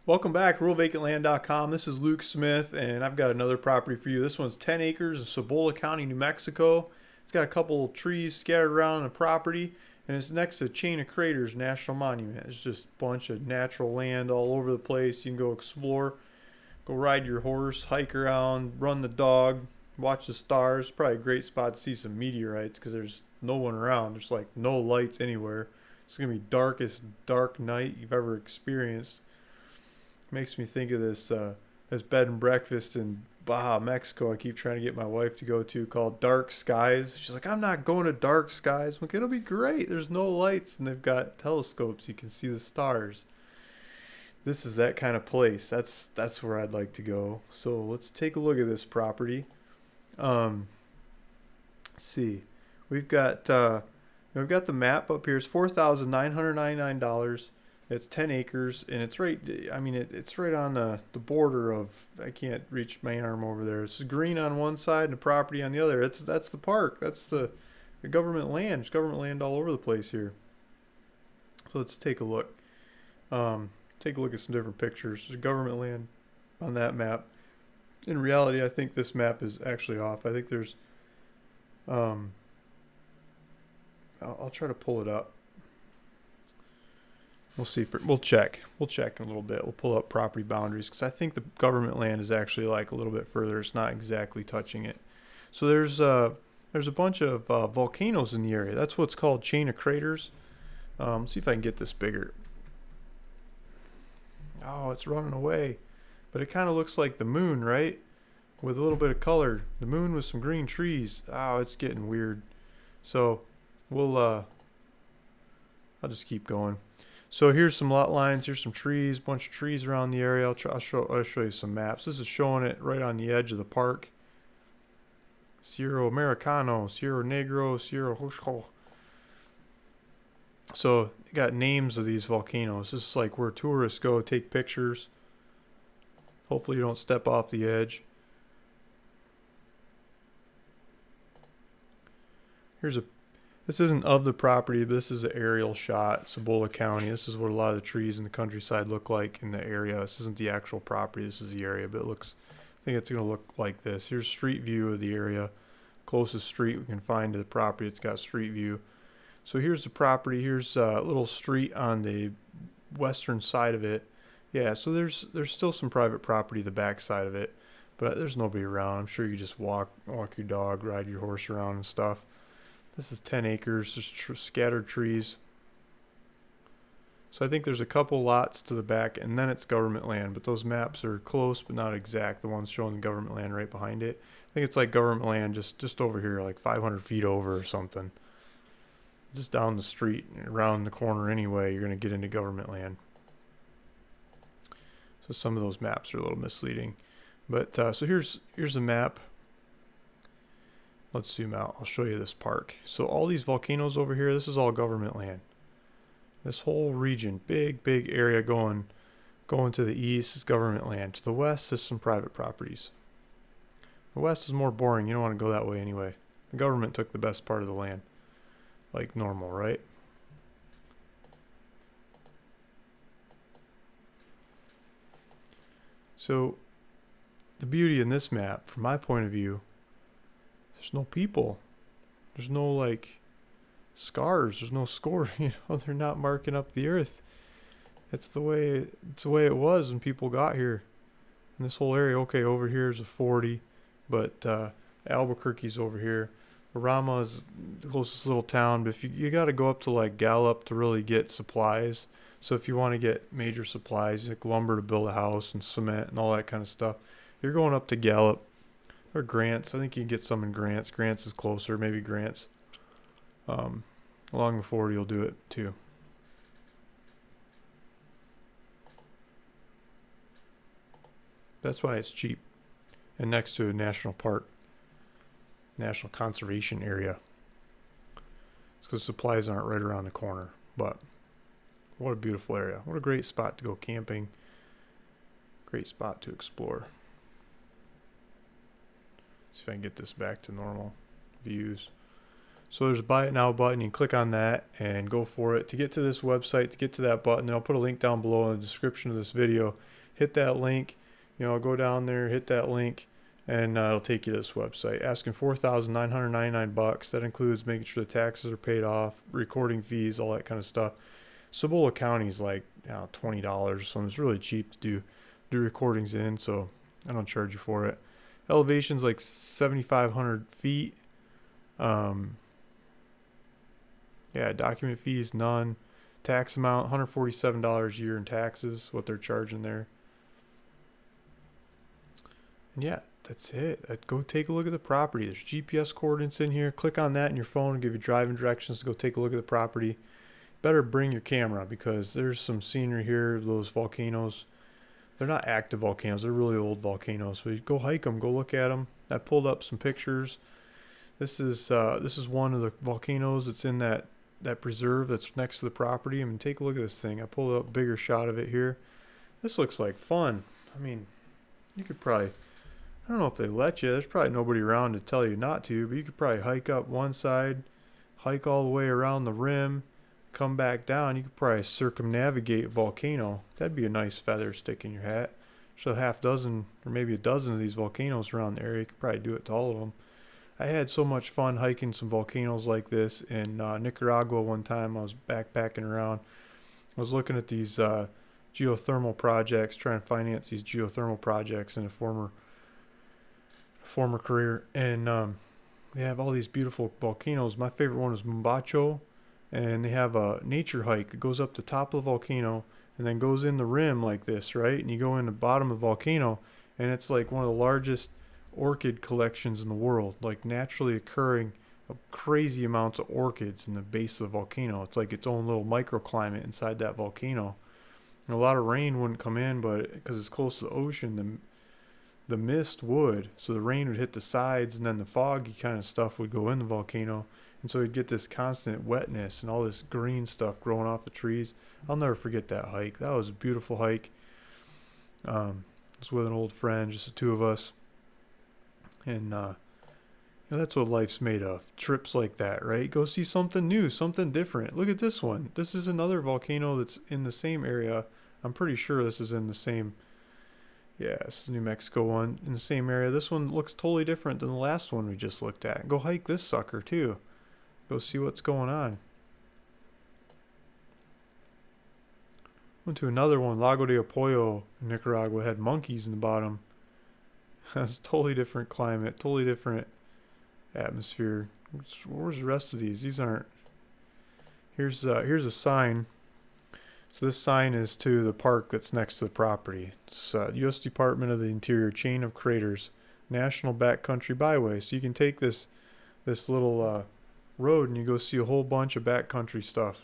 Welcome back, ruralvacantland.com. This is Luke Smith, and I've got another property for you. This one's 10 acres in Cibola County, New Mexico. It's got a couple trees scattered around the property, and it's next to Chain of Craters National Monument. It's just a bunch of natural land all over the place. You can go explore, go ride your horse, hike around, run the dog, watch the stars. Probably a great spot to see some meteorites because there's no one around. There's like no lights anywhere. It's going to be darkest dark night you've ever experienced. Makes me think of this bed and breakfast in Baja, Mexico. I keep trying to get my wife to go to called Dark Skies. She's like, I'm not going to Dark Skies. I'm like, it'll be great. There's no lights and they've got telescopes. You can see the stars. This is that kind of place. That's where I'd like to go. So let's take a look at this property. Let's see. We've got we've got the map up here. It's $4,999. It's 10 acres, and it's right. I mean, it's right on the border of. I can't reach my arm over there. It's green on one side and the property on the other. That's the park. That's the government land. There's government land all over the place here. So let's take a look. Take a look at some different pictures. There's government land on that map. In reality, I think this map is actually off. I think there's. I'll try to pull it up. We'll see. We'll check. We'll check in a little bit. We'll pull up property boundaries because I think the government land is actually like a little bit further. It's not exactly touching it. So there's a bunch of volcanoes in the area. That's what's called Chain of Craters. See if I can get this bigger. Oh, it's running away, but it kind of looks like the moon, right? With a little bit of color. The moon with some green trees. Oh, it's getting weird. So we'll I'll just keep going. So here's some lot lines. Here's some trees, bunch of trees around the area. I'll show you some maps. This is showing it right on the edge of the park. Sierra Americano, Sierra Negro, Sierra Hosho. So you got names of these volcanoes. This is like where tourists go take pictures. Hopefully you don't step off the edge. This isn't of the property, but this is an aerial shot. Cibola County. This is what a lot of the trees in the countryside look like in the area. This isn't the actual property. This is the area, but I think it's going to look like this. Here's street view of the area. Closest street we can find to the property. It's got street view. So here's the property. Here's a little street on the western side of it. Yeah, so there's still some private property the back side of it, but there's nobody around. I'm sure you just walk your dog, ride your horse around and stuff. This is 10 acres. There's scattered trees. So I think there's a couple lots to the back, and then it's government land. But those maps are close, but not exact. The ones showing the government land right behind it. I think it's like government land just over here, like 500 feet over or something. Just down the street, around the corner anyway, you're going to get into government land. So some of those maps are a little misleading. But so here's a map. Let's zoom out. I'll show you this park. So all these volcanoes over here, this is all government land. This whole region, big area going to the east is government land. To the west is some private properties. The west is more boring. You don't want to go that way anyway. The government took the best part of the land. Like normal, right? So the beauty in this map, from my point of view, there's no people. There's no like scars. There's no score. They're not marking up the earth. It's the way it was when people got here. In this whole area, okay, over here is a 40, but Albuquerque's over here. Rama is the closest little town, but if you got to go up to like Gallup to really get supplies. So if you want to get major supplies like lumber to build a house and cement and all that kind of stuff, you're going up to Gallup. Or Grants. I think you can get some in Grants. Grants is closer. Maybe Grants. Along the 40 will do it too. That's why it's cheap. And next to a national park. National conservation area. It's because supplies aren't right around the corner. But what a beautiful area. What a great spot to go camping. Great spot to explore. See if I can get this back to normal views. So there's a buy it now button. You can click on that and go for it. To get to this website, to get to that button, I'll put a link down below in the description of this video. Hit that link, go down there, hit that link, and it'll take you to this website. Asking $4,999. That includes making sure the taxes are paid off, recording fees, all that kind of stuff. Cibola County is like $20 or something. It's really cheap to do recordings in, so I don't charge you for it. Elevation's like 7,500 feet. Yeah, document fees, none. Tax amount, $147 a year in taxes, what they're charging there. And yeah, that's it. I'd go take a look at the property. There's GPS coordinates in here. Click on that in your phone and give you driving directions to go take a look at the property. Better bring your camera because there's some scenery here. Those volcanoes, they're not active volcanoes. They're really old volcanoes. But you go hike them, go look at them. I pulled up some pictures. This is one of the volcanoes that's in that preserve that's next to the property. I mean, take a look at this thing. I pulled up a bigger shot of it here. This looks like fun. I mean, you could probably, I don't know if they let you. There's probably nobody around to tell you not to, but you could probably hike up one side, hike all the way around the rim, come back down. You could probably circumnavigate volcano. That'd be a nice feather stick in your hat. So a half dozen or maybe a dozen of these volcanoes around the area. You could probably do it to all of them. I had so much fun hiking some volcanoes like this in Nicaragua one time. I was backpacking around. I was looking at these geothermal projects, trying to finance these geothermal projects in a former career. And they have all these beautiful volcanoes. My favorite one is Mombacho. And they have a nature hike that goes up the top of the volcano and then goes in the rim like this, right? And you go in the bottom of the volcano, and it's like one of the largest orchid collections in the world, like naturally occurring crazy amounts of orchids in the base of the volcano. It's like its own little microclimate inside that volcano. And a lot of rain wouldn't come in, but because it's close to the ocean, the mist would. So the rain would hit the sides, and then the foggy kind of stuff would go in the volcano. And so you'd get this constant wetness and all this green stuff growing off the trees. I'll never forget that hike. That was a beautiful hike. I was with an old friend, just the two of us. And that's what life's made of. Trips like that, right? Go see something new, something different. Look at this one. This is another volcano that's in the same area. I'm pretty sure this is in the same, yeah, this is New Mexico one, in the same area. This one looks totally different than the last one we just looked at. Go hike this sucker too. Go see what's going on. Went to another one, Lago de Apoyo in Nicaragua. Had monkeys in the bottom. It's totally different climate, totally different atmosphere. Where's the rest of these? These aren't. Here's a sign. So this sign is to the park that's next to the property. It's U.S. Department of the Interior Chain of Craters, National Backcountry Byway. So you can take this little road and you go see a whole bunch of backcountry stuff.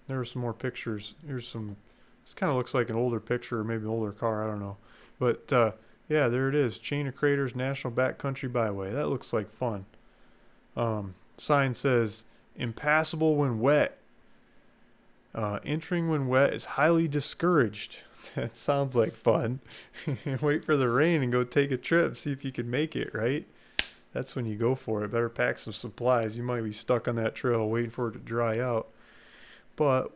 There are some more pictures. Here's some. This kind of looks like an older picture or maybe an older car. I don't know. But yeah, there it is. Chain of Craters, National Backcountry Byway. That looks like fun. Sign says, impassable when wet. Entering when wet is highly discouraged. That sounds like fun. Wait for the rain and go take a trip. See if you can make it, right? That's when you go for it. Better pack some supplies. You might be stuck on that trail waiting for it to dry out. But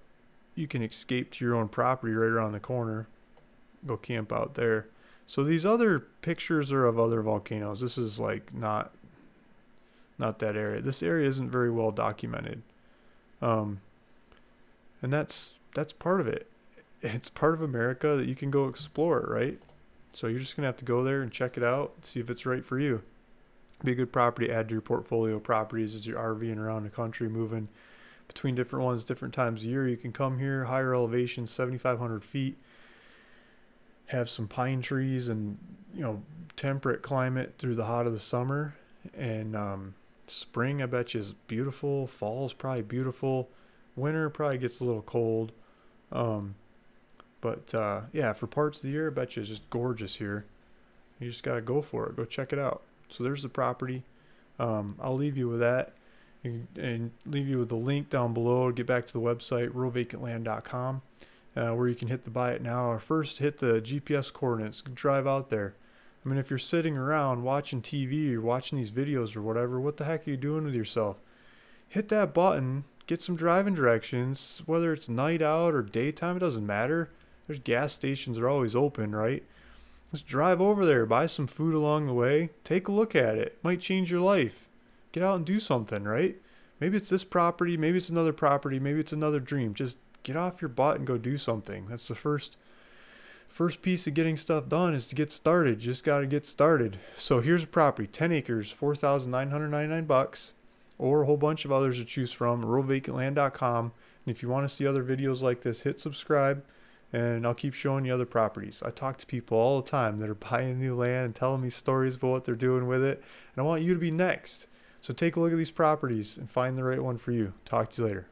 you can escape to your own property right around the corner. Go camp out there. So these other pictures are of other volcanoes. This is like not that area. This area isn't very well documented. And that's part of it. It's part of America that you can go explore, right? So you're just going to have to go there and check it out, see if it's right for you. Be a good property to add to your portfolio of properties as you're RVing around the country, moving between different ones, different times of year. You can come here, higher elevation, 7,500 feet, have some pine trees and, temperate climate through the hot of the summer. And spring, I bet you, is beautiful. Fall's probably beautiful. Winter probably gets a little cold. But yeah, for parts of the year, I bet you it's just gorgeous here. You just got to go for it. Go check it out. So there's the property. I'll leave you with that. And leave you with the link down below to get back to the website, ruralvacantland.com, where you can hit the buy it now, or first hit the GPS coordinates, drive out there. I mean, if you're sitting around watching TV or watching these videos or whatever, what the heck are you doing with yourself? Hit that button, get some driving directions, whether it's night out or daytime, it doesn't matter. There's gas stations are always open, right? Just drive over there, buy some food along the way, take a look at it. Might change your life. Get out and do something, right? Maybe it's this property, maybe it's another property, maybe it's another dream. Just get off your butt and go do something. That's the first piece of getting stuff done is to get started. You just got to get started. So here's a property, 10 acres, $4,999, or a whole bunch of others to choose from, ruralvacantland.com. And if you want to see other videos like this, hit subscribe, and I'll keep showing you other properties. I talk to people all the time that are buying new land and telling me stories about what they're doing with it, and I want you to be next. So take a look at these properties and find the right one for you. Talk to you later.